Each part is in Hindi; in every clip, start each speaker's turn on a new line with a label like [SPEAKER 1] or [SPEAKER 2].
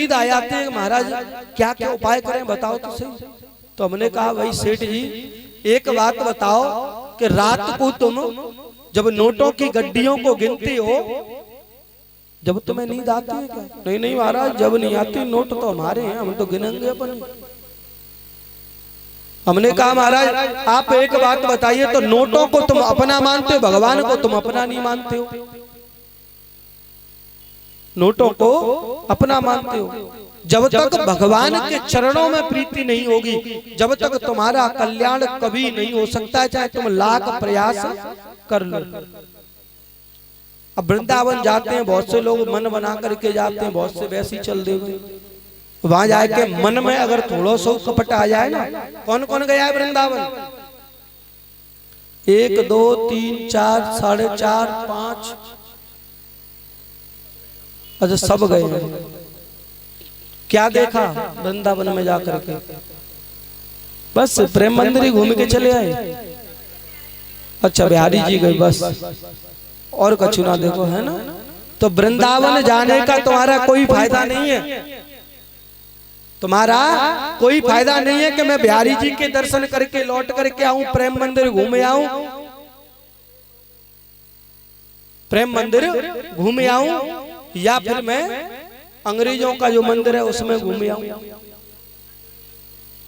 [SPEAKER 1] नींद आ जाती है महाराज क्या क्या उपाय करें बताओ तो सही। तो हमने कहा भाई सेठ जी एक बात बताओ कि रात को तुम जब नोटों की गड्डियों को गिनती हो जब तुम्हें नींद आती है क्या? नहीं नहीं महाराज जब नहीं आती नोट तो हमारे हैं हम तो गिनेंगे अपन। हमने कहा महाराज आप एक बात बताइए तो नोटों को तुम अपना मानते हो भगवान को तुम अपना नहीं मानते हो? नोटों को अपना मानते हो। जब तक भगवान के चरणों में प्रीति नहीं होगी जब तक तुम्हारा कल्याण कभी नहीं हो सकता है चाहे तुम लाख प्रयास कर लो। अब वृंदावन जाते हैं बहुत से लोग मन बना करके जाते हैं बहुत से वैसे ही चल दे वहां जाके मन में अगर थोड़ा सा कपट आ जाए ना। कौन कौन गया है वृंदावन? 1 2 3 4 4.5 5 अच्छा सब गए हैं। क्या देखा वृंदावन में जाकर के? बस प्रेम मंदिर ही घूम के चले आए। अच्छा बिहारी जी गए बस और कछु ना देखो है ना। तो वृंदावन जाने का तुम्हारा कोई फायदा नहीं है। तुम्हारा कोई फायदा नहीं है कि मैं बिहारी जी के दर्शन करके लौट करके आऊं प्रेम मंदिर घूमे आऊं प्रेम मंदिर घूमे आऊं या फिर मैं अंग्रेजों का जो मंदिर है उसमें घूमे आऊं।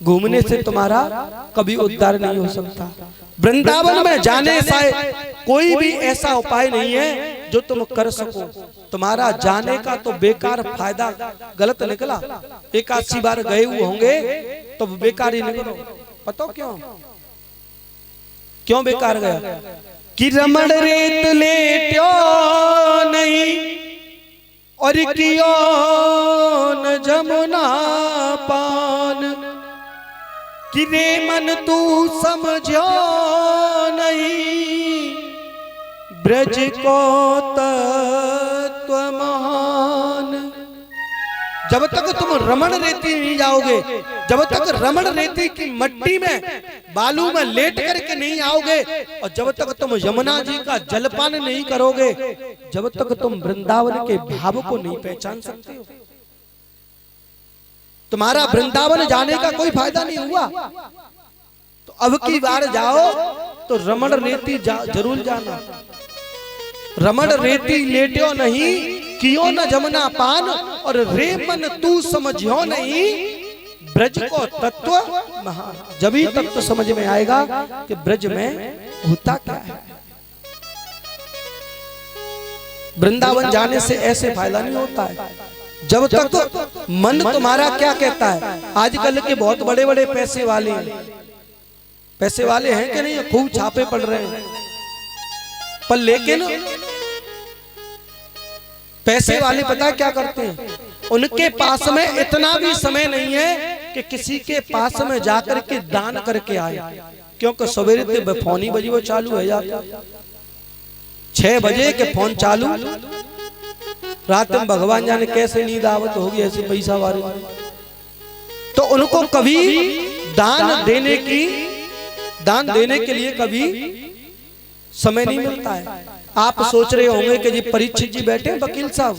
[SPEAKER 1] घूमने से तुम्हारा कभी उद्धार नहीं हो सकता। वृंदावन में जाने से कोई भी ऐसा उपाय नहीं है जो तुम कर सको। तुम्हारा जाने का तो बेकार फायदा गलत निकला। 81 बार गए हुए होंगे तो बेकार ही निकलो। पता क्यों क्यों बेकार गया? कि रमण रेत लेट्यो नहीं और कियो न जमुना पान कि रे मन तू समझो नहीं ब्रज को तत्व महान। जब तक तुम रमण रेती नहीं जाओगे जब तक रमण रेती की मट्टी में बालू में लेट करके नहीं आओगे और जब तक तुम यमुना जी का जलपान नहीं करोगे जब तक तुम वृंदावन के भाव को नहीं पहचान सकते हो। तुम्हारा वृंदावन जाने का कोई फायदा नहीं हुआ। तो अब की बार जाओ तो रमण रेती जरूर जाना। रमण रेती लेट्यो नहीं कियो न जमुना पान और रे मन तू समझो नहीं ब्रज को तत्व महान। जब ही तत्व समझ में आएगा कि ब्रज में होता क्या है। वृंदावन जाने से ऐसे फायदा नहीं होता है जब तक मन तुम्हारा क्या कहता है। आजकल के बहुत बड़े बड़े पैसे वाले हैं कि नहीं खूब छापे पड़ रहे हैं पर लेकिन पैसे वाले पता क्या करते हैं उनके पास में इतना भी समय नहीं है कि किसी के पास में जाकर के दान करके आए। क्योंकि सवेरे से फोन ही बजी वो चालू है जाता 6 बजे के फोन चालू रात में भगवान जाने कैसे नींद आवत होगी ऐसे पैसा वाले। तो उनको कभी दान देने के लिए कभी समय नहीं मिलता है। आप सोच रहे होंगे कि जी परीक्षित जी बैठे वकील साहब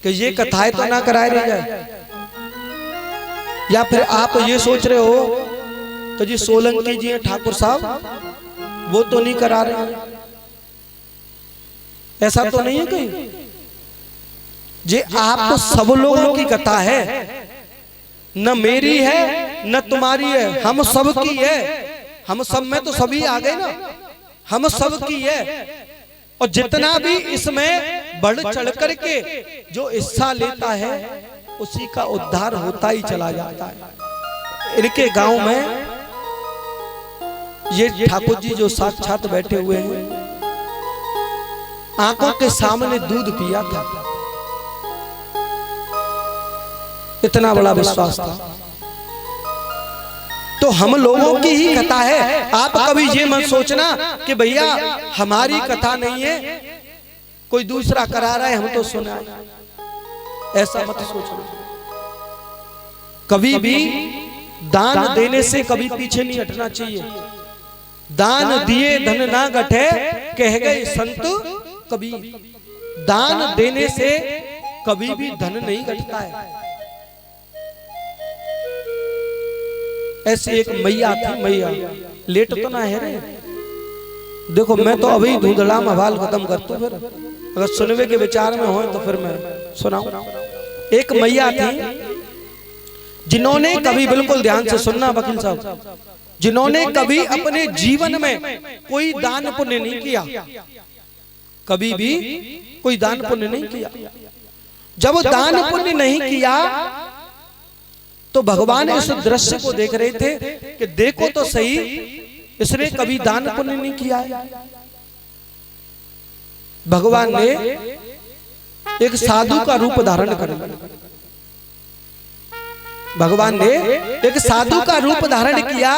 [SPEAKER 1] कि ये कथाएं तो ना कराए रह जाए या फिर आप ये सोच रहे हो तो जी सोलंकी जी ठाकुर साहब वो तो नहीं करा रहे हैं। ऐसा तो नहीं है कहीं। जे आप तो सब लोगों की कथा है न मेरी है न तुम्हारी है हम सब की है। हम सब में तो सभी आ गए ना हम सब की है। और जितना भी इसमें बढ़ चढ़ करके जो हिस्सा लेता है उसी का उद्धार होता ही चला जाता है। इनके गांव में ये ठाकुर जी जो साक्षात बैठे हुए हैं आंखों के सामने दूध पिया था। इतना बड़ा विश्वास था। तो हम लोगों की ही कथा है। आप कभी ये मत सोचना कि भैया हमारी कथा नहीं है कोई दूसरा करा रहा है हम तो सुना। ऐसा मत सोचना। कभी भी दान देने से कभी पीछे नहीं हटना चाहिए। दान दिए धन ना घटे कह गए संत कभी। दान देने से कभी भी धन नहीं घटता है। ऐसी एक मैया थी। मैया लेट तो ना है रे, देखो मैं तो अभी धूधड़ा मवाल खत्म करता हूं, फिर अगर सुनवे के विचार में हो तो फिर मैं सुनाऊं। एक मैया थी जिन्होंने कभी, बिल्कुल ध्यान से सुनना वकील साहब, जिन्होंने कभी अपने जीवन में कोई दान पुण्य नहीं किया, कभी भी कोई दान पुण्य नहीं किया। जब दान पुण्य नहीं किया तो भगवान इस दृश्य को देख रहे थे कि देखो तो सही, इसने कभी दान पुण्य नहीं किया है। भगवान ने एक साधु का रूप धारण कर लिया, भगवान ने एक साधु का रूप धारण किया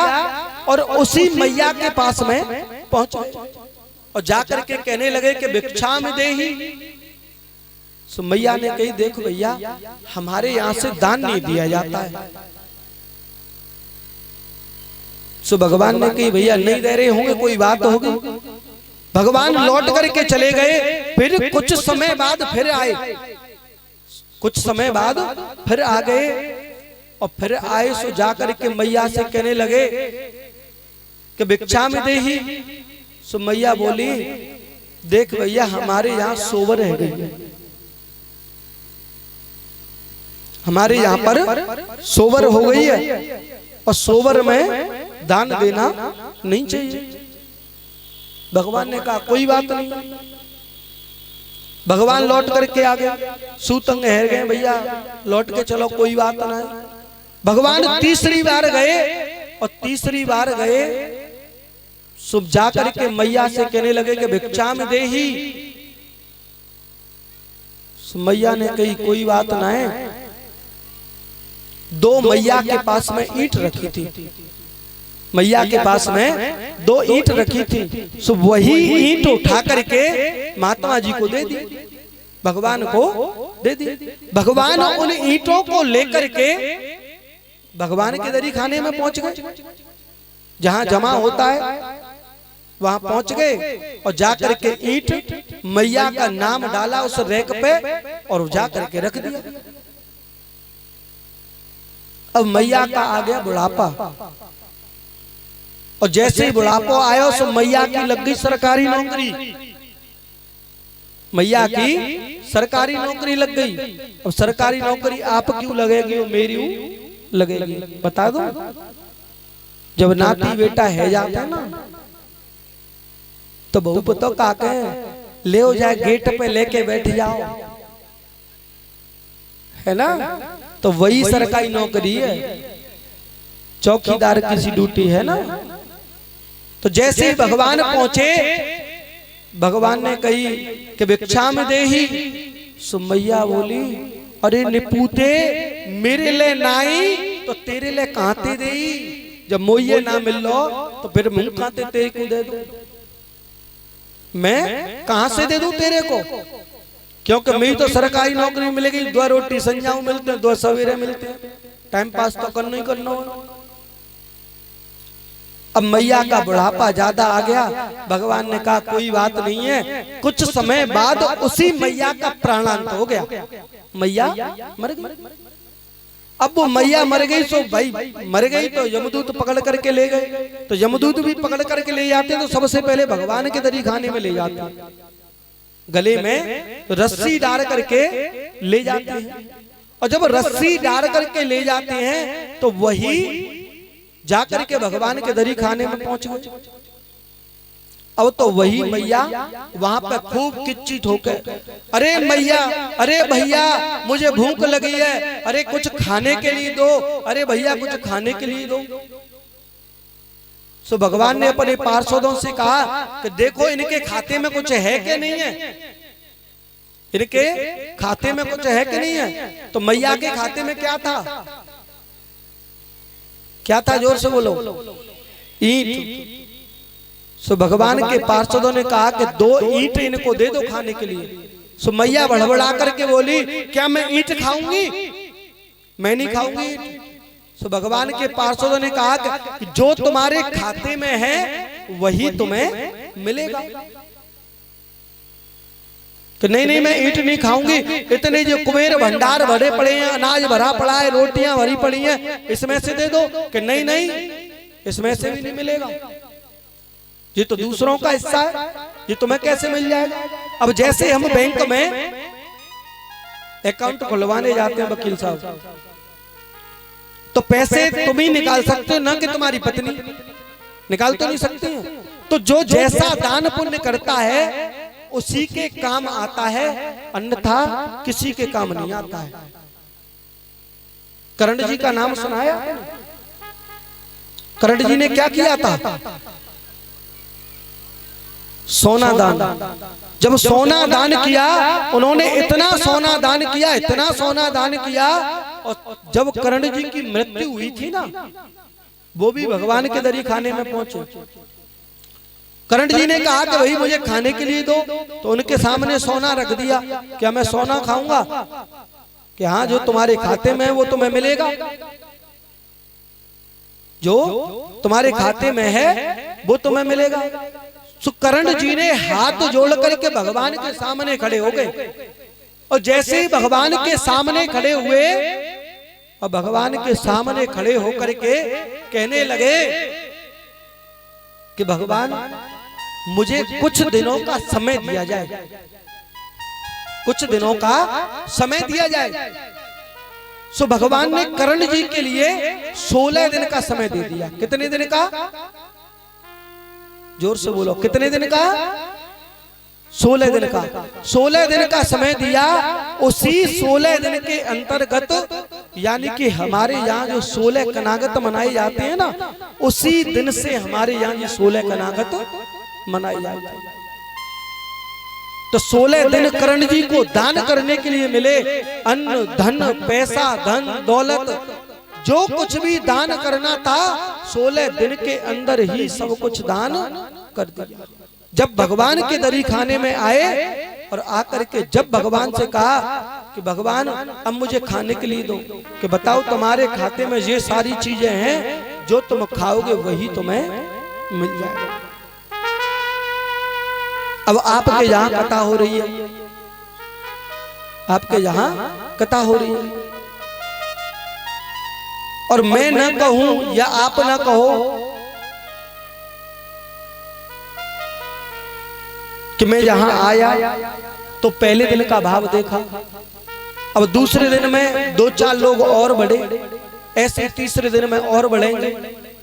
[SPEAKER 1] और उसी मैया के पास में पहुंचे और जाकर के कहने लगे कि भिक्षा में देही। सो मैया ने कही देखो भैया, हमारे यहां से दान नहीं दिया जाता है। सो भगवान ने कही भैया नहीं दे रहे होंगे, कोई बात होगी। भगवान लौट करके चले गए। फिर कुछ समय बाद फिर आए, कुछ समय बाद फिर आ गए और फिर आए सो जाकर के मैया से कहने लगे कि भिक्षा में देही। सो मैया बोली देख भैया, हमारे यहाँ सोवर रह गई, हमारे यहाँ पर सोवर हो गई है और सोवर में दान देना नहीं चाहिए। भगवान ने कहा कोई बात नहीं। भगवान लौट करके आ गए, सूतंग हर गए भैया लौट के चलो, कोई बात नहीं। भगवान तीसरी बार गए और तीसरी बार गए सुब जाकर के मैया से कहने लगे कि भिक्षा में देही। मैया ने कही कोई बात ना है। दो मैया के पास में ईंट रखी थी, मैया के पास में दो ईंट रखी थी। सो वही ईंट उठा करके महात्मा जी को दे दी, भगवान को दे दी। भगवान उन ईंटों को लेकर के भगवान के दरी खाने में पहुंच गए, जहां जमा होता है वहां पहुंच गए और जाकर के ईंट मैया का नाम डाला उस रैक पे और जाकर के रख दिया। अब मैया का आ गया बुढ़ापा और जैसे ही बुढ़ापा आया सो मैया की लग गई सरकारी नौकरी, मैया की सरकारी नौकरी लग गई। अब सरकारी नौकरी आप क्यों लगेगी, मेरी लगेगी, बता दो। जब नाती बेटा है जाता है ना तो बहू पतो का कहे ले जाए गेट पे लेके बैठ जाओ, है ना। तो वही सरकारी नौकरी है, चौकीदार की सी ड्यूटी है ना। तो जैसे ही भगवान पहुंचे, भगवान ने कही कि भिक्षा में देही। सुमैया बोली अरे निपूते, मेरे ले नाई तो तेरे ले कहते दे, जब मोये ना मिल लो तो फिर मुंह कहते तेरे को दे दो, मैं कहां से दे दूं तेरे को, क्योंकि मेरी तो सरकारी नौकरी मिलेगी, 2 रोटी संजाऊ मिलते हैं, 2 सवेरे मिलते हैं, टाइम पास तो करना ही करना हो। अब मैया का बुढ़ापा ज्यादा आ गया, भगवान ने कहा कोई बात नहीं है। कुछ समय बाद उसी मैया का प्राणांत हो गया, मैया मर गई। अब वो मैया मर गई सो भाई मर गई तो यमदूत पकड़ करके ले गए। तो यमदूत भी पकड़ करके ले जाते तो सबसे पहले भगवान के दरी खाने में ले जाते, गले में रस्सी डाल करके ले जाते हैं। और जब रस्सी डाल करके ले जाते हैं तो वही जाकर के भगवान के दरी खाने में पहुंच गए। अब तो वही मैया वहां पे खूब किच्ची ठोके, अरे मैया, अरे भैया मुझे भूख लगी है, अरे कुछ खाने के लिए दो, अरे भैया कुछ खाने के लिए दो। सो भगवान ने अपने पार्षदों से कहा कि देखो इनके खाते में कुछ है कि नहीं है, इनके खाते में कुछ है कि नहीं है। तो मैया के खाते में क्या था, क्या था, जोर से बोलो, ईंट। सो भगवान के पार्षदों ने कहा कि 2 ईंट इनको दे दो खाने के लिए। सो मैया बड़बड़ा करके बोली क्या मैं ईंट खाऊंगी, मैं नहीं खाऊंगी ईंट। सो भगवान के पार्षदों ने कहा कि जो तुम्हारे खाते में है वही तुम्हें मिलेगा। कि नहीं नहीं मैं ईंट नहीं खाऊंगी, इतने जो कुबेर भंडार भरे पड़े हैं, अनाज भरा पड़ा है, रोटियां भरी पड़ी हैं, इसमें से दे दो। कि नहीं नहीं इसमें से भी नहीं मिलेगा, ये तो दूसरों का हिस्सा है, ये तुम्हें कैसे मिल जाएगा। अब जैसे हम बैंक में अकाउंट खुलवाने जाते हैं वकील साहब, तो पैसे तुम ही निकाल सकते हो, ना कि तुम्हारी पत्नी निकाल तो नहीं सकती है। तो जो जैसा दान पुण्य करता है उसी के काम आता है, अन्यथा किसी के काम नहीं आता है। कर्ण जी का नाम सुनाया, कर्ण जी ने क्या किया था? सोना दान। जब सोना दान किया, उन्होंने इतना सोना दान किया, इतना सोना दान किया, और जब कर्ण जी की मृत्यु हुई थी ना, वो भी भगवान के दरी खाने में पहुंचे। कर्ण जी ने कहा कि भाई मुझे खाने के लिए दो, तो उनके सामने सोना रख दिया। क्या मैं सोना खाऊंगा? कि हाँ, जो तुम्हारे खाते में है वो तुम्हें मिलेगा, जो तुम्हारे खाते में है वो तुम्हें मिलेगा। तो कर्ण जी ने हाथ जोड़ करके भगवान के सामने खड़े हो गए, और जैसे ही भगवान के सामने खड़े हुए, और भगवान के सामने खड़े होकर के कहने लगे कि भगवान मुझे कुछ दिनों का समय दिया जाए, कुछ दिनों का समय दिया जाए। सो भगवान ने कर्ण जी के लिए 16 दिन का समय दे दिया। कितने दिन का? जोर से बोलो, कितने दिन का? 16 दिन का। 16 दिन का समय दिया। उसी 16 दिन के अंतर्गत, यानी कि हमारे यहाँ जो 16 कनागत मनाए जाते हैं ना, उसी दिन से हमारे यहाँ ये 16 कनागत मनाई जाती है। तो 16 दिन कर्ण जी को दान करने के लिए मिले। अन्न धन पैसा धन दौलत जो कुछ भी दान करना था, 16 दिन के अंदर ही सब कुछ दान कर दिया। जब भगवान के दरी खाने में आए और आकर के जब भगवान से कहा कि भगवान अब मुझे खाने के लिए दो, कि बताओ तुम्हारे खाते में ये सारी चीजें हैं, जो तुम खाओगे वही तुम्हें मिल जाएगा। अब आपके यहाँ कथा हो रही है, आपके यहाँ कथा हो रही है, और मैं न कहूं या आप न कहो कि मैं यहां आया तो पहले दिन का भाव देखा, अब दूसरे दिन में 2-4 लोग और बढ़े, ऐसे तीसरे दिन में और बढ़ेंगे,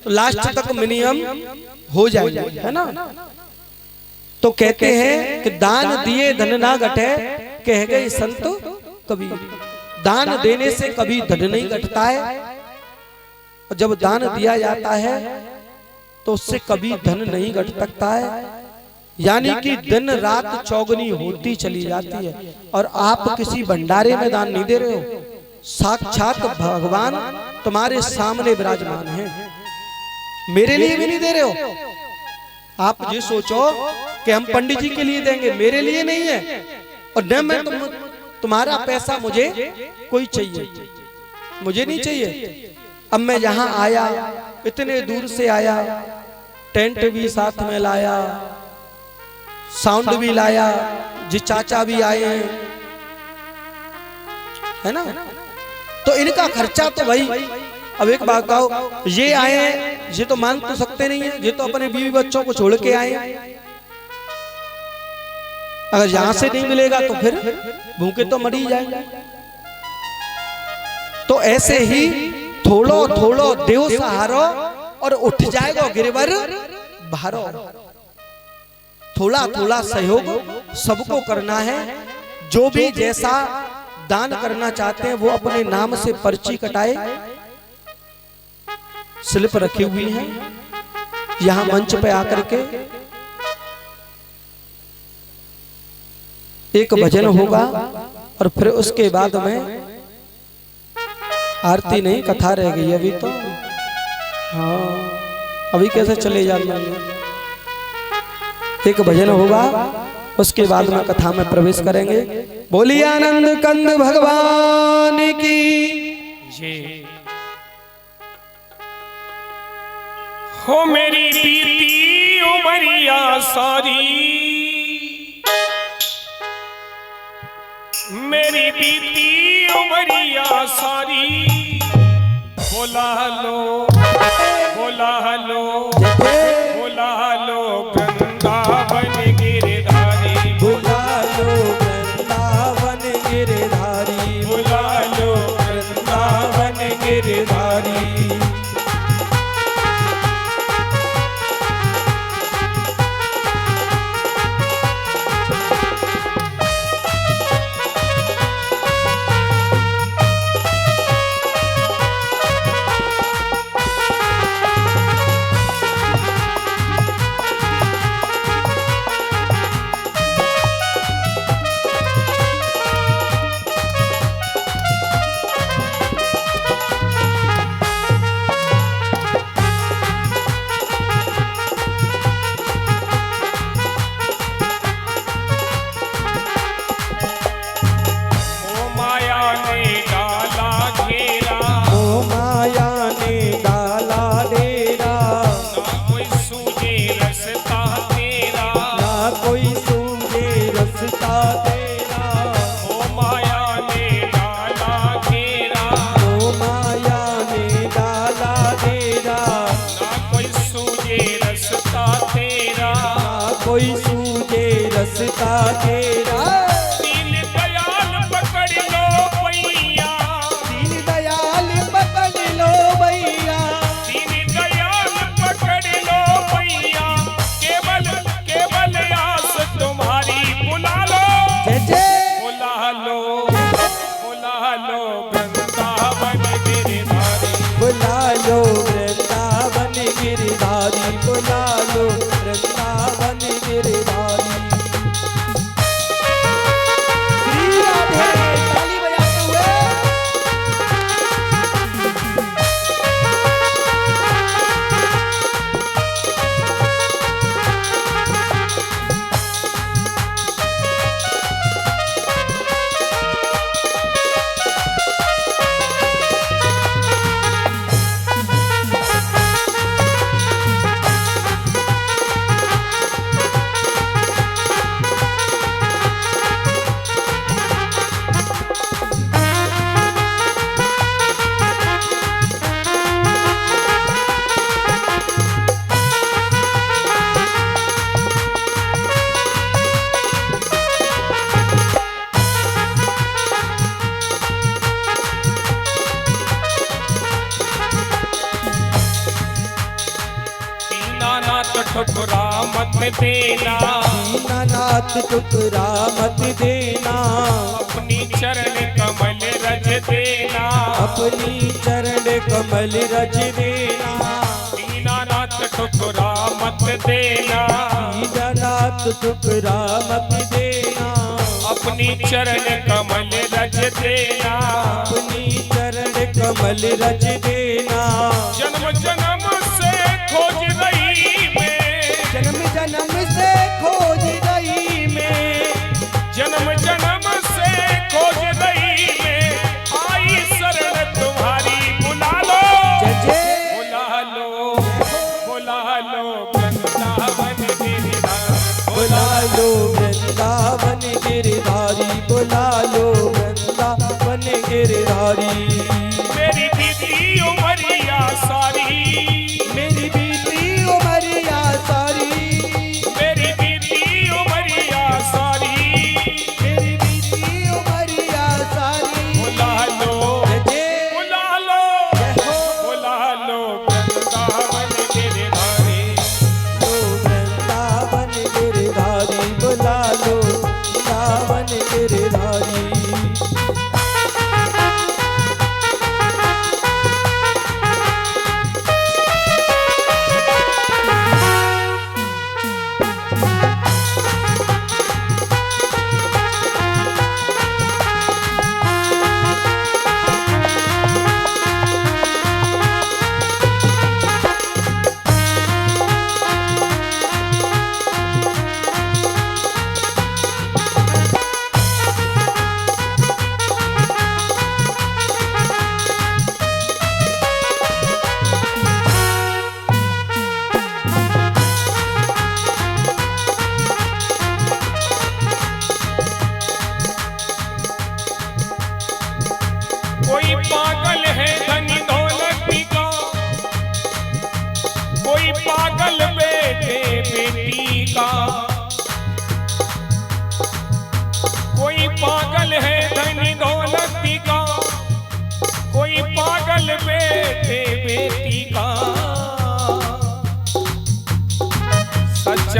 [SPEAKER 1] तो लास्ट तक मिनिमम हो जाएंगे, है ना। तो कहते हैं कि दान दिए धन ना घटे, कह गए संत कबीर। दान देने से कभी धन नहीं घटता है, और जब दान दिया जाता है तो उससे कभी धन नहीं घट सकता है। यानी कि दिन रात चौगनी होती चली जाती है। और आप किसी भंडारे में दान नहीं दे रहे हो, साक्षात भगवान तुम्हारे सामने विराजमान हैं, मेरे लिए भी नहीं दे रहे हो। आप ये सोचो कि हम पंडित जी के लिए देंगे, मेरे लिए नहीं है, और न मैं तुम्हारा पैसा मुझे कोई चाहिए, मुझे नहीं चाहिए। अब मैं यहाँ आया, इतने दूर से आया, टेंट भी साथ में लाया, साउंड भी लाया, जी चाचा भी आए हैं, है ना। तो इनका खर्चा तो भाई, अब एक बात कहो, ये आए हैं, ये तो मान तो सकते नहीं है, ये तो अपने बीवी बच्चों को छोड़ के आए हैं। अगर यहां से नहीं मिलेगा तो फिर भूखे तो मर ही जाएंगे। तो ऐसे ही थोड़ो थोड़ो देव सहारो और उठ जाएगा गिरवर भारो। थोड़ा थोड़ा सहयोग सबको करना है। जो भी जैसा दान करना चाहते हैं वो अपने नाम से पर्ची कटाए, स्लिप रखी हुई है, यहां मंच पे आकर के एक भजन होगा, और फिर उसके बाद में आरती नहीं, कथा रह गई अभी तो। हाँ, अभी कैसे चले जाना। एक भजन होगा, उसके बाद में कथा में प्रवेश करेंगे। बोलिए आनंद कंद भगवान की जय।
[SPEAKER 2] हो मेरी बीती उमरिया सारी मेरी बीती उमरिया सारी बोला लो वृंदावन गिरधारी
[SPEAKER 1] बुला लो वृंदावन गिरधारी
[SPEAKER 2] बुला लो
[SPEAKER 1] वृंदावन गिरधारी कोई सूझे रस्ता तेरा
[SPEAKER 2] दीन दयाल पकड़ लो भैया
[SPEAKER 1] दीन दयाल पकड़ लो भैया
[SPEAKER 2] दीन दयाल पकड़ लो भैया केवल केवल आस तुम्हारी बुला लो
[SPEAKER 1] जय जय
[SPEAKER 2] बुला लो वृंदावन गिरधारी
[SPEAKER 1] बुला लो वृंदावन गिरधारी बुला लो वृंदावन गिरधारी श्री राधे ताली बजाते हुए
[SPEAKER 2] ठुकरा मत देना
[SPEAKER 1] दीनानाथ ठुकरा मत देना
[SPEAKER 2] अपनी चरण कमल रज देना
[SPEAKER 1] अपनी चरण कमल रज देना
[SPEAKER 2] दीनानाथ ठुकरा मत देना
[SPEAKER 1] दीनानाथ ठुकरा मत देना
[SPEAKER 2] अपनी चरण कमल रज देना
[SPEAKER 1] अपनी चरण कमल रज देना
[SPEAKER 2] जन्म जन्म से खोज रही मैं
[SPEAKER 1] जन्म जन्म से खोज रही मैं
[SPEAKER 2] जन्म जन्म से खोज रही मैं आई शरण तुम्हारी बुला लो
[SPEAKER 1] जय जय
[SPEAKER 2] बुला लो वृंदावन गिरधारी
[SPEAKER 1] बुला लो वृंदावन गिरधारी बुला लो वृंदावन गिरधारी
[SPEAKER 2] मेरी दीदी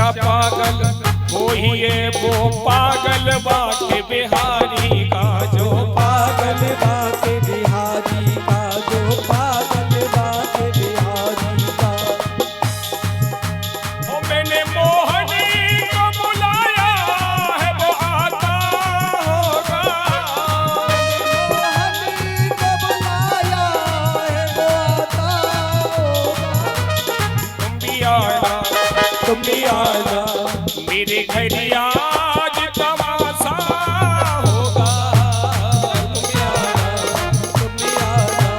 [SPEAKER 2] सच्चा पागल वही है वो पागल बाके बिहारी का जो
[SPEAKER 1] पागल बाके बिहारी का, जो पागल बाके बिहारी का।
[SPEAKER 2] ओ मैंने मोहनी को बुलाया है वो आता होगा,
[SPEAKER 1] मोहनी को बुलाया है वो आता होगा।
[SPEAKER 2] तुम भी आना
[SPEAKER 1] तुम भी आना
[SPEAKER 2] मेरे घर आज तमाशा होगा।
[SPEAKER 1] तुम भी आना, तुम भी आना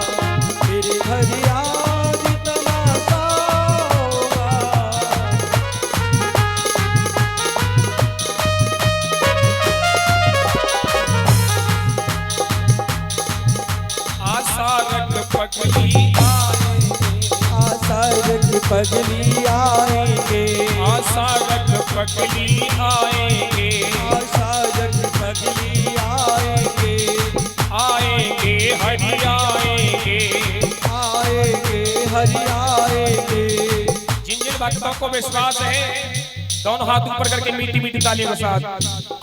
[SPEAKER 1] मेरे घर आज तमाशा होगा।
[SPEAKER 2] आशा रख पगली
[SPEAKER 1] आशा रख पगली आएंगे,
[SPEAKER 2] आशा रख पगली आएंगे,
[SPEAKER 1] आशा रख पगली आएंगे,
[SPEAKER 2] आएंगे हरि आएंगे।
[SPEAKER 1] आएंगे हरि आएंगे।
[SPEAKER 2] जिन जिन भक्तों को विश्वास है दोनों हाथ ऊपर करके मीठी मीठी तालियों के साथ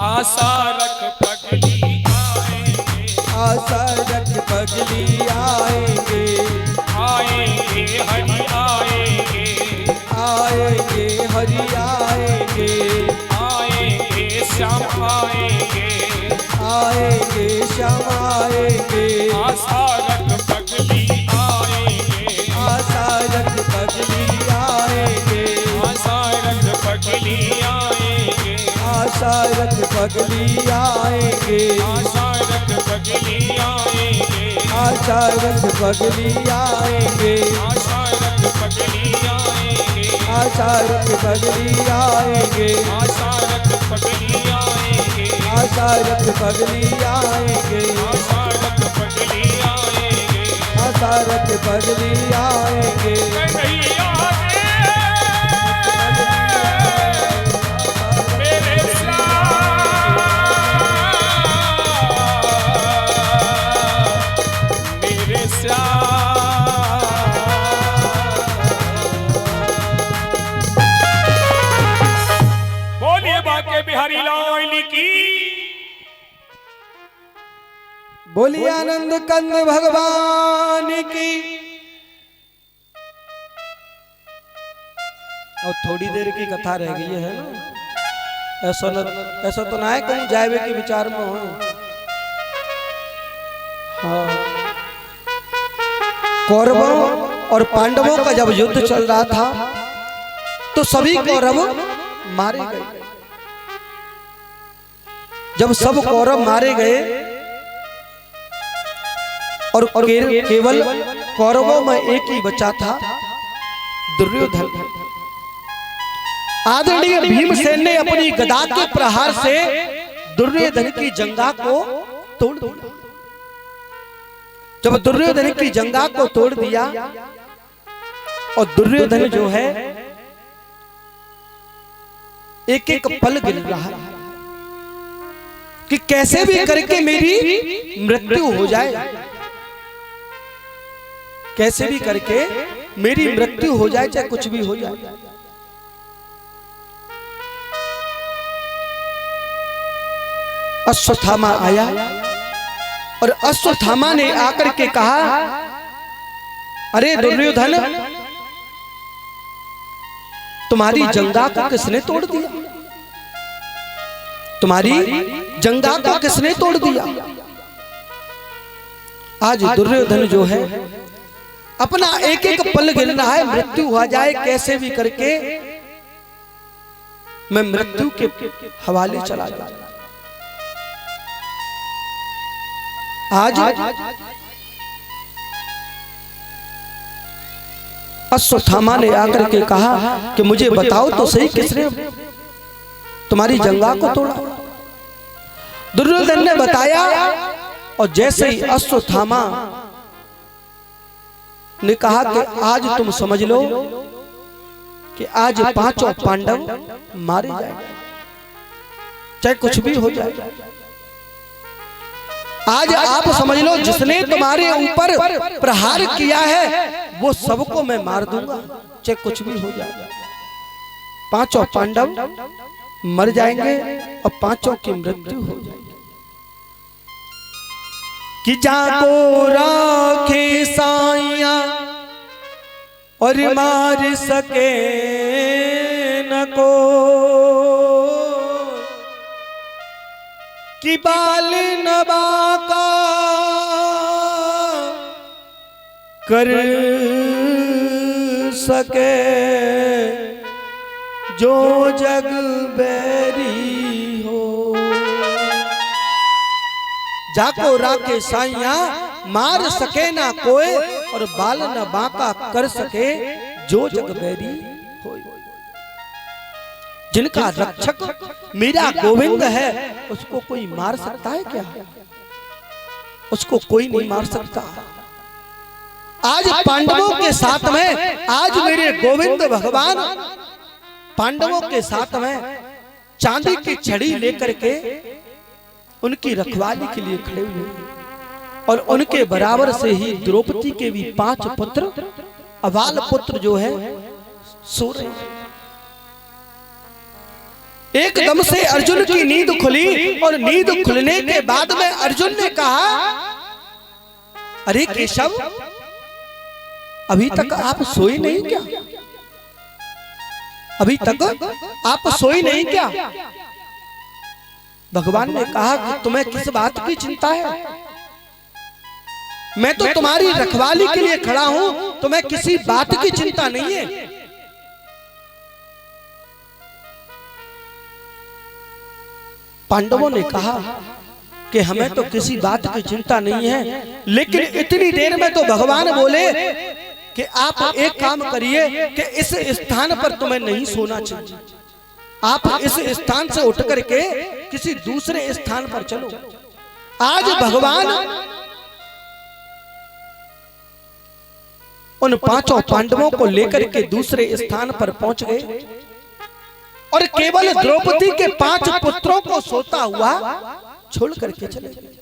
[SPEAKER 2] आशा रख पगली आएंगे,
[SPEAKER 1] आशा रख पगली आएंगे,
[SPEAKER 2] आएंगे हरि आएंगे,
[SPEAKER 1] आएंगे हरि आएंगे,
[SPEAKER 2] आएंगे श्याम आएंगे,
[SPEAKER 1] आएंगे श्याम आएंगे।
[SPEAKER 2] आशा रख पगली आएंगे,
[SPEAKER 1] आशा रख पगली आएंगे,
[SPEAKER 2] आशा रख पगली आएंगे,
[SPEAKER 1] आशा रख पगली आएंगे,
[SPEAKER 2] आशा रख पगली आएंगे,
[SPEAKER 1] आशा रख पगली आएंगे,
[SPEAKER 2] आशा रख पगली आएंगे,
[SPEAKER 1] आशा रख पगली आएंगे,
[SPEAKER 2] आशा रख पगली आएंगे,
[SPEAKER 1] आशा रख पगली आएंगे,
[SPEAKER 2] आशा रख पगली आएंगे,
[SPEAKER 1] आशा रख पगली आएंगे।
[SPEAKER 2] कन्हैया मेरे श्याम मेरे श्याम। बोलिए बाके बिहारी लाल की,
[SPEAKER 1] बोलिए आनंद कंद भगवान की। और थोड़ी देर की कथा रह गई है ना, ऐसा तो ना है कहीं जाए के विचार में हो। हाँ, कौरवों और पांडवों का जब युद्ध चल रहा था तो सभी कौरव मारे गए। जब सब कौरव मारे गए और केवल कौरवों में एक ही बचा था, दुर्योधन। आदरणीय भीमसेन ने अपनी गदा के प्रहार से दुर्योधन की जंघा को तोड़ दिया। जब दुर्योधन की जंघा को तोड़ दिया और दुर्योधन जो है एक एक पल गिर रहा है कि कैसे भी करके मेरी मृत्यु हो जाए, कैसे भी करके मेरी मृत्यु हो जाए, चाहे कुछ भी हो जाए। अश्वत्थामा आया और अश्वत्थामा ने आकर के कहा, अरे दुर्योधन, तुम्हारी जंघा को किसने तोड़ दिया? तुम्हारी जंघा को किसने तोड़ दिया? आज दुर्योधन जो है अपना एक एक पल गिन रहा है, मृत्यु हो जाए कैसे भी करके मैं मृत्यु के हवाले चला जाऊं। आज अश्वत्थामा ने आकर के कहा कि मुझे बताओ तो सही, किसने तुम्हारी जंघा को तोड़ा? दुर्योधन ने बताया और जैसे ही अश्वत्थामा ने कहा कि आज तुम समझ लो कि आज पांचों पांडव मारे जाएंगे, चाहे कुछ भी हो जाए। आज आप समझ लो जिसने तुम्हारे ऊपर प्रहार किया है वो सबको मैं मार दूंगा, चाहे कुछ भी हो जाए। पांचों पांडव मर जाएंगे और पांचों की मृत्यु हो जाएगी। कि जाको राखे साइया और मार सके न को, कि बाल नबाका कर सके जो जग बैरी हो। जाको राके साइया मार सके ना कोई, और बाल न बाका कर सके जो जग बैरी हो। जिनका रक्षक मेरा गोविंद है उसको कोई मार सकता है क्या? उसको कोई नहीं मार सकता। आज पांडवों के साथ में, आज मेरे गोविंद भगवान पांडवों के साथ में चांदी की छड़ी लेकर के उनकी रखवाली के लिए खड़े हुए, और उनके बराबर से ही द्रौपदी के भी 5 पुत्र, अबाल पुत्र जो है सो रहे हैं। एकदम से अर्जुन की नींद खुली, और नींद खुलने के बाद में अर्जुन ने कहा, अरे केशव, अभी तक आप सोए नहीं क्या? अभी तक आप सोए नहीं क्या? भगवान ने कहा कि तुम्हें किस बात की चिंता है? मैं तो तुम्हारी रखवाली के लिए खड़ा हूं, तुम्हें किसी बात की चिंता नहीं है। पांडवों ने कहा कि हमें तो किसी बात की चिंता नहीं है, लेकिन इतनी देर में तो भगवान बोले कि आप एक काम करिए कि इस स्थान पर तुम्हें नहीं सोना चाहिए, आप इस स्थान से उठ करके किसी दूसरे स्थान पर चलो। आज भगवान उन 5 पांडवों को लेकर के दूसरे स्थान पर पहुंच गए, और केवल द्रौपदी के 5 पुत्रों को सोता हुआ छोड़ करके चले गए।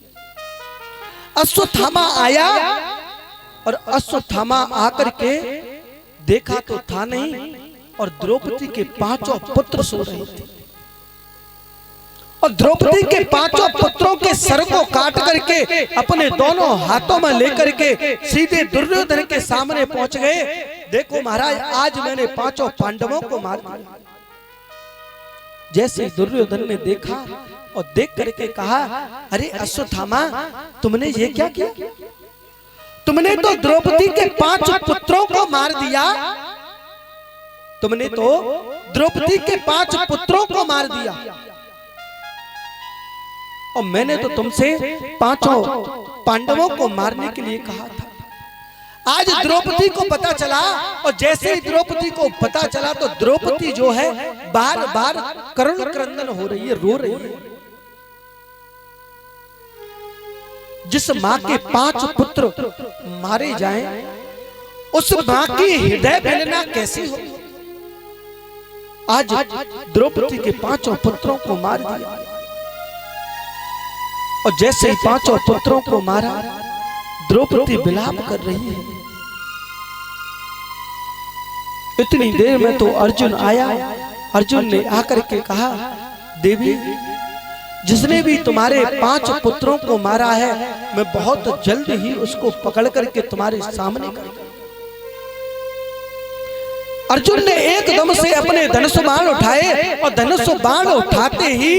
[SPEAKER 1] अश्वत्थामा आया, और अश्वत्थामा आकर के देखा तो था नहीं, और द्रौपदी के 5 पुत्र सो रहे थे, और द्रौपदी के 5 पुत्रों के सर को काट करके अपने दोनों हाथों में लेकर के सीधे दुर्योधन के सामने पहुंच गए। देखो महाराज, आज मैंने 5 पांडवों को मार दिया। जैसे दुर्योधन ने देखा और देख करके कहा, अरे अश्वत्थामा, तुमने ये क्या किया? तुमने तो द्रौपदी के 5 पुत्रों को मार दिया, तुमने तो द्रौपदी के 5 पुत्रों को मार दिया, और मैंने तो तुमसे 5 पांडवों को मारने के लिए कहा था। आज द्रौपदी को पता चला, और जैसे ही द्रौपदी को पता चला तो द्रौपदी जो है बार बार करुण क्रंदन हो रही है, रो रही है। जिस मां के 5 पुत्र मारे जाएं, उस मां की हृदय बेलना कैसी हो? आज द्रौपदी के 5 पुत्रों को मार दिया, और जैसे ही 5 पुत्रों को मारा, द्रौपदी विलाप कर रही है। इतनी देर में तो अर्जुन आया। अर्जुन ने आकर के कहा, देवी, जिसने भी तुम्हारे 5 पुत्रों को मारा है, मैं बहुत जल्द ही उसको पकड़ करके तुम्हारे सामने करूंगा। अर्जुन ने एकदम से अपने धनुष बाण उठाए, और धनुष बाण उठाते ही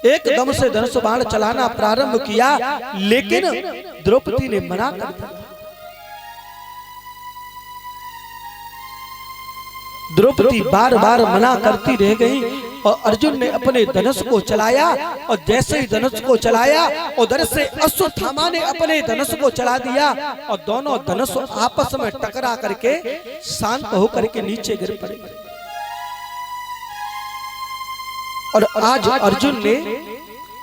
[SPEAKER 1] एकदम से धनुष बाण चलाना प्रारंभ किया, लेकिन द्रौपदी ने मना कर दिया। द्रौपदी बार बार मना करती रह गई, और अर्जुन ने अपने धनुष को चलाया, और जैसे ही धनुष को चलाया, उधर से अश्वत्थामा ने अपने धनुष को चला दिया, और दोनों धनुष आपस में टकरा करके शांत होकर के नीचे गिर पड़े। और आज अर्जुन ने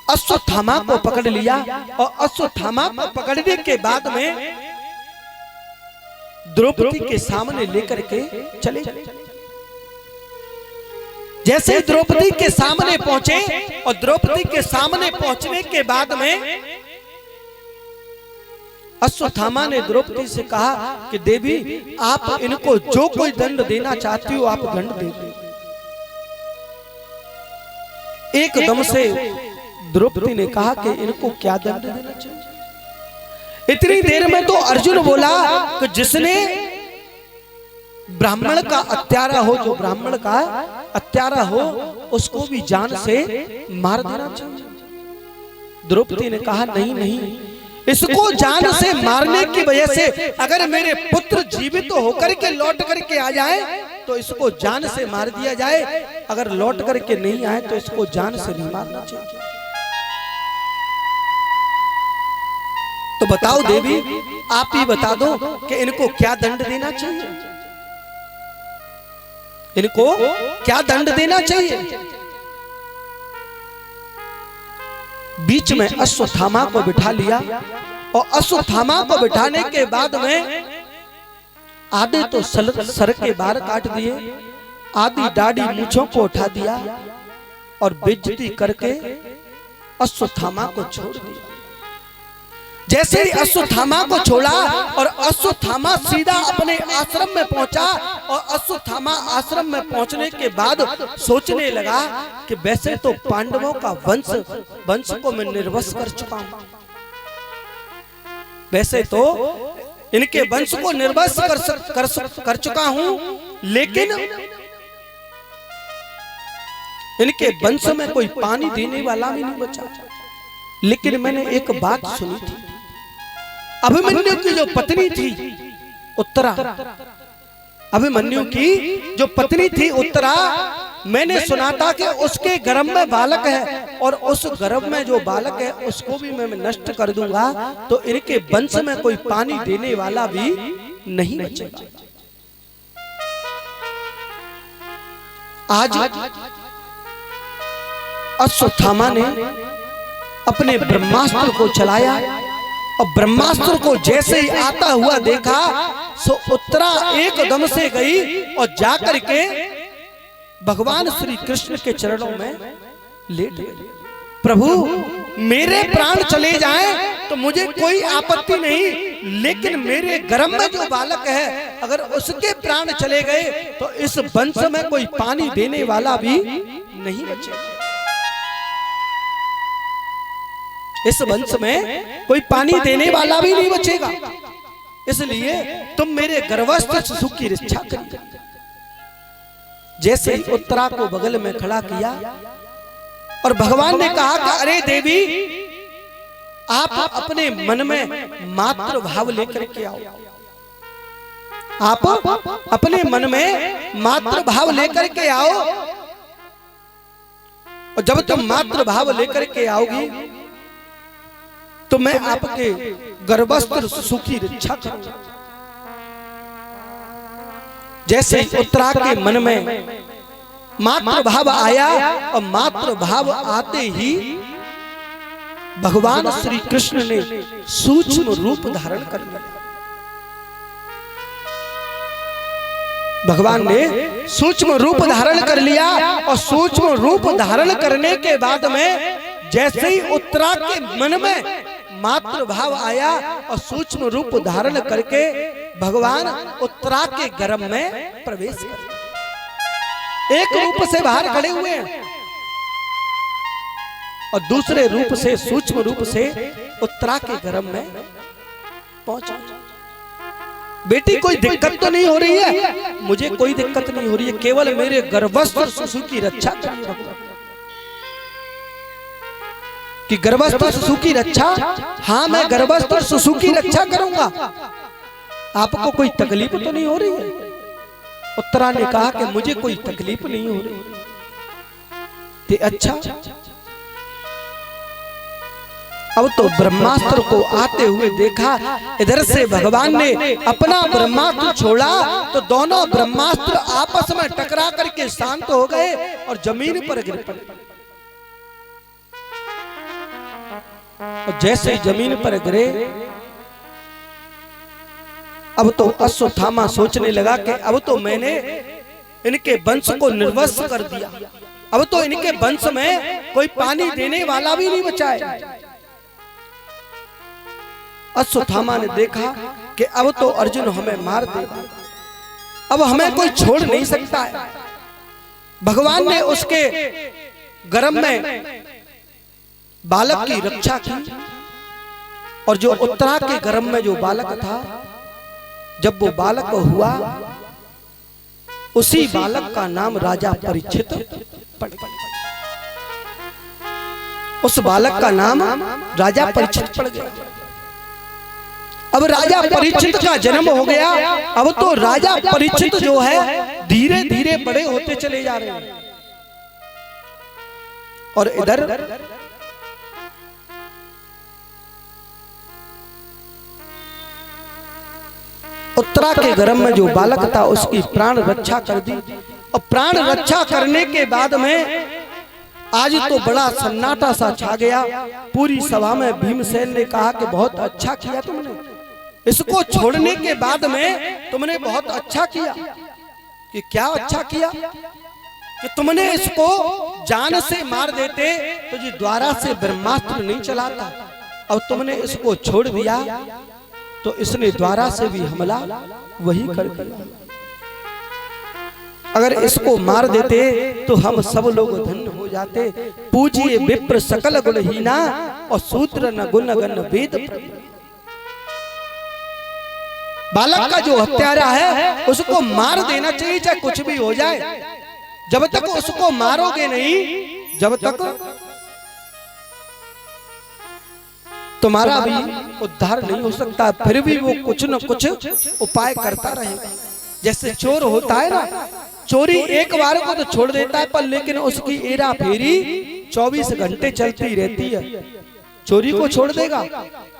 [SPEAKER 1] अश्वत्थामा को पकड़ लिया, और अश्वत्थामा को पकड़ने के बाद में द्रौपदी के सामने लेकर के चले। जैसे द्रौपदी के सामने पहुंचे, और द्रौपदी के सामने पहुंचने के बाद में अश्वत्थामा ने द्रौपदी से कहा कि देवी, आप इनको जो कोई दंड देना चाहती हो आप दंड दे दो। एकदम से द्रौपदी ने कहा कि इनको क्या दंड देना चाहिए। इतनी देर में तो अर्जुन बोला कि जिसने ब्राह्मण का हत्यारा हो, जो ब्राह्मण का हत्यारा हो, उसको भी जान से मार देना चाहिए। द्रौपदी ने कहा नहीं नहीं, इसको जान से मारने की वजह से अगर मेरे पुत्र जीवित तो होकर के लौट करके आ जाए तो इसको जान से मार दिया जाए, अगर लौट करके नहीं आए तो इसको जान से नहीं मारना चाहिए। तो बताओ देवी, आप ही बता दो कि इनको क्या दंड देना चाहिए, इनको क्या दंड देना चाहिए। बीच में अश्वत्थामा को बिठा लिया और अश्वत्थामा को बिठाने के बाद में आधे तो सर के बाल काट दिए, आधी दाढ़ी मूंछों को उठा दिया और बेइज्जती करके अश्वत्थामा को छोड़ दिया। जैसे ही अश्वत्थामा को छोड़ा और अश्वत्थामा सीधा अपने आश्रम में पहुंचा और अश्वत्थामा आश्रम में पहुंचने के बाद सोचने लगा कि वैसे तो पांडवों का वंश को मैं निर्वंश कर चुका हूं, वैसे तो इनके वंश को निर्वंश कर चुका हूं, लेकिन इनके वंश में कोई पानी देने वाला भी नहीं बचा। लेकिन मैंने एक बात सुनी थी, अभिमन्यु की जो पत्नी थी उत्तरा, अभिमन्यु की जो पत्नी थी उत्तरा, मैंने सुना था कि उसके गर्भ में बालक है और उस गर्भ में जो बालक है उसको भी मैं नष्ट कर दूंगा तो इनके वंश में कोई पानी देने वाला भी नहीं बचेगा। आज अश्वत्थामा ने अपने ब्रह्मास्त्र को चलाया और ब्रह्मास्त्र को जैसे ही आता हुआ देखा सो उत्तरा एकदम से गई और जाकर के भगवान श्री कृष्ण के चरणों में लेट गई। प्रभु, मेरे प्राण चले जाएं तो मुझे कोई आपत्ति नहीं, लेकिन मेरे गर्भ में जो बालक है अगर उसके प्राण चले गए तो इस वंश में कोई पानी देने वाला भी नहीं बचेगा, इस वंश में कोई पानी देने वाला भी नहीं बचेगा, इसलिए तुम मेरे गर्भस्थ शिशु की रक्षा करिए। जैसे ही उत्तरा को बगल में खड़ा किया और भगवान ने कहा कि अरे देवी, आप अपने मन में मातृ भाव लेकर के आओ, आप अपने मन में मातृ भाव लेकर के आओ, और जब तुम मातृ भाव लेकर के आओगी तो मैं आपके गर्भस्थ शिशु की रक्षा करूंगा। जैसे उत्तरा के मन में मातृ भाव आया और मातृ भाव आते ही भगवान श्री कृष्ण ने सूक्ष्म रूप धारण कर लिया। भगवान ने सूक्ष्म रूप धारण कर लिया और सूक्ष्म रूप धारण करने के बाद में जैसे ही उत्तरा के मन में मातृ भाव आया और सूक्ष्म रूप धारण करके भगवान उत्तरा के गर्भ में प्रवेश कर, एक रूप से बाहर खड़े हुए हैं और दूसरे रूप से सूक्ष्म रूप से उत्तरा के गर्भ में पहुंचा। बेटी, कोई दिक्कत तो नहीं हो रही है? मुझे कोई दिक्कत नहीं हो रही है, केवल मेरे गर्भस्थ शिशु की रक्षा करिए। कि गर्भस्थ शिशु की रक्षा? हाँ, मैं गर्भस्थ शिशु की रक्षा करूंगा, आपको कोई तकलीफ तो नहीं हो रही है? उत्तरा ने कहा कि मुझे कोई तकलीफ नहीं हो रही। ते अच्छा, अब तो ब्रह्मास्त्र को आते हुए देखा, इधर से भगवान ने अपना ब्रह्मास्त्र छोड़ा तो दोनों ब्रह्मास्त्र आपस में टकरा करके शांत हो गए और जमीन पर गिर पड़े। और जैसे जमीन पर गिरे, अब तो अश्वत्थामा सोचने लगा कि अब तो मैंने इनके वंश को निर्वंश कर दिया, अब तो इनके वंश में कोई पानी देने वाला भी नहीं बचा है। अश्वत्थामा ने देखा कि अब तो अर्जुन हमें मार देगा, अब हमें कोई छोड़ नहीं सकता है। भगवान ने उसके गर्भ में बालक की रक्षा की, और जो उत्तरा के गर्भ में जो बालक था, जब वो बालक हुआ, उसी बालक का नाम राजा परीक्षित पड़ गया। उस बालक का नाम राजा परीक्षित पड़ गया। अब राजा परीक्षित का जन्म हो गया। अब तो राजा परीक्षित जो है धीरे धीरे बड़े होते चले जा रहे हैं। और इधर उत्तरा के गर्भ में जो बालक था उसकी प्राण रक्षा कर दी। और प्राण रक्षा करने के बाद में आज तो बड़ा सन्नाटा सा छा गया। पूरी सभा में भीमसेन ने कहा कि बहुत अच्छा किया तुमने, इसको छोड़ने के बाद में तुमने बहुत अच्छा किया। कि क्या अच्छा किया? कि तुमने इसको जान से मार देते तो जी द्वारा से ब्रह्मास्त्र नहीं चलाता। अब तुमने इसको छोड़ दिया तो इसने द्वारा से भी हमला वही कर दिया। अगर इसको मार देते तो हम सब लोग धन्य हो जाते। पूजिए विप्र सकल गुणहीना और सूत्र न गुण गण वेद। बालक का जो हत्यारा है उसको मार देना चाहिए, चाहे कुछ भी हो जाए। जब तक उसको मारोगे नहीं, जब तक तुम्हारा भी उद्धार नहीं हो सकता। फिर भी वो कुछ न कुछ उपाय करता रहेगा। जैसे चोर होता है ना, चोरी एक बार को तो छोड़ देता है, पर लेकिन उसकी एरा फेरी 24 घंटे चलती रहती है। चोरी को छोड़ देगा।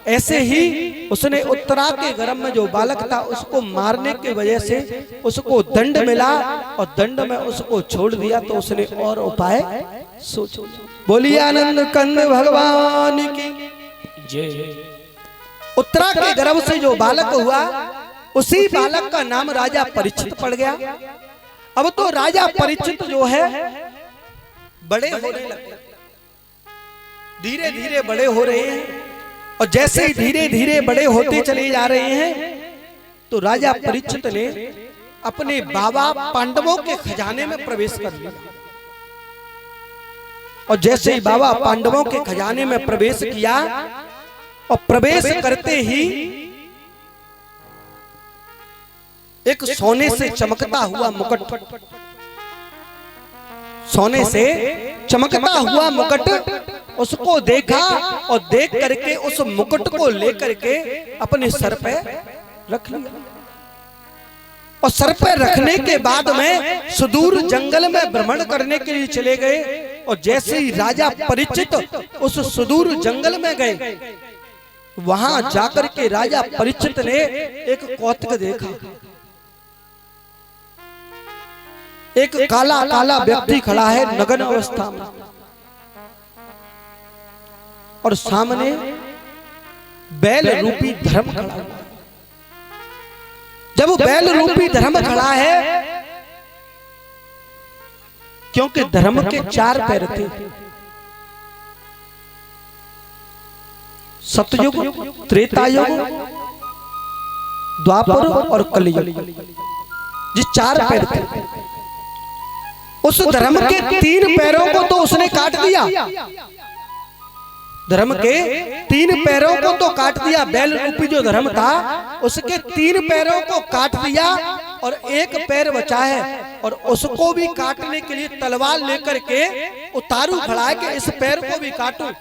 [SPEAKER 1] ऐसे ही उसने उत्तरा के गर्भ में जो बालक था उसको मारने की वजह से उसको दंड मिला, और दंड में उसको छोड़ दिया। तो उसने और उपाय सोचो। बोलिए आनंद कंद भगवान की। उत्तरा के गर्भ से जो बालक हुआ उसी बालक का नाम राजा परीक्षित पड़ गया। अब तो राजा परीक्षित जो है बड़े होने लगे, धीरे धीरे बड़े हो रहे हैं। और जैसे ही धीरे धीरे बड़े होते चले जा रहे हैं तो राजा परीक्षित ने अपने बाबा पांडवों के खजाने में प्रवेश कर लिया। और जैसे ही बाबा पांडवों के खजाने में प्रवेश किया, और प्रवेश करते ही एक सोने से चमकता हुआ मुकुट, सोने से चमकता हुआ मुकुट उसको देखा। और देख करके उस मुकुट को लेकर के अपने सर पे रख लिया। और सर पे रखने के बाद में सुदूर जंगल में भ्रमण करने के लिए चले गए। और जैसे ही राजा परीक्षित उस सुदूर जंगल में गए, वहां जाकर के राजा परीक्षित ने एक कौतुक देखा। एक काला काला व्यक्ति खड़ा है नग्न अवस्था में, और सामने बैल रूपी धर्म खड़ा है। जब बैल रूपी धर्म खड़ा है, क्योंकि धर्म के 4 पैर थे, सतयुग, त्रेता युग, द्वापर और कलयुग, ये 4 पैर थे। उस धर्म के 3 पैरों को तो उसने काट दिया। धर्म के 3 पैरों को तो काट दिया। बैल रूपी जो धर्म था उसके 3 पैरों को काट दिया, और एक पैर बचा है। और उसको भी काटने के लिए तलवार लेकर के उतारू खड़ा है कि इस पैर को भी काटूं,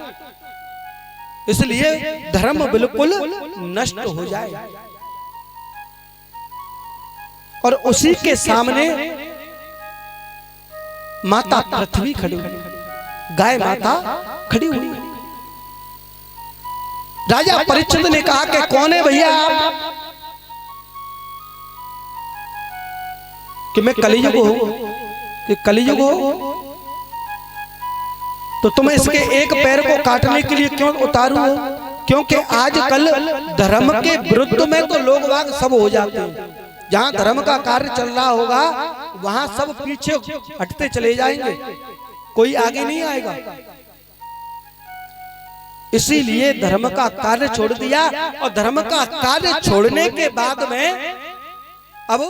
[SPEAKER 1] इसलिए धर्म बिल्कुल नष्ट हो जाए। और उसी के सामने माता पृथ्वी खड़ी हुई, गाय माता खड़ी हुई। राजा परीक्षित ने कहा कि कौन है भैया आप? कि मैं कलयुग हूं। कि कलयुग हो तो तुम इसके एक पैर को काटने के लिए क्यों उतारू हो? क्योंकि आजकल धर्म के विरुद्ध में तो लोग वाग सब हो जाते हैं। जहां धर्म का कार्य चल रहा होगा वहां सब पीछे हटते चले जाएंगे, कोई आगे नहीं आएगा। इसीलिए धर्म का कार्य छोड़ दिया। और धर्म का कार्य छोड़ने के बाद में अब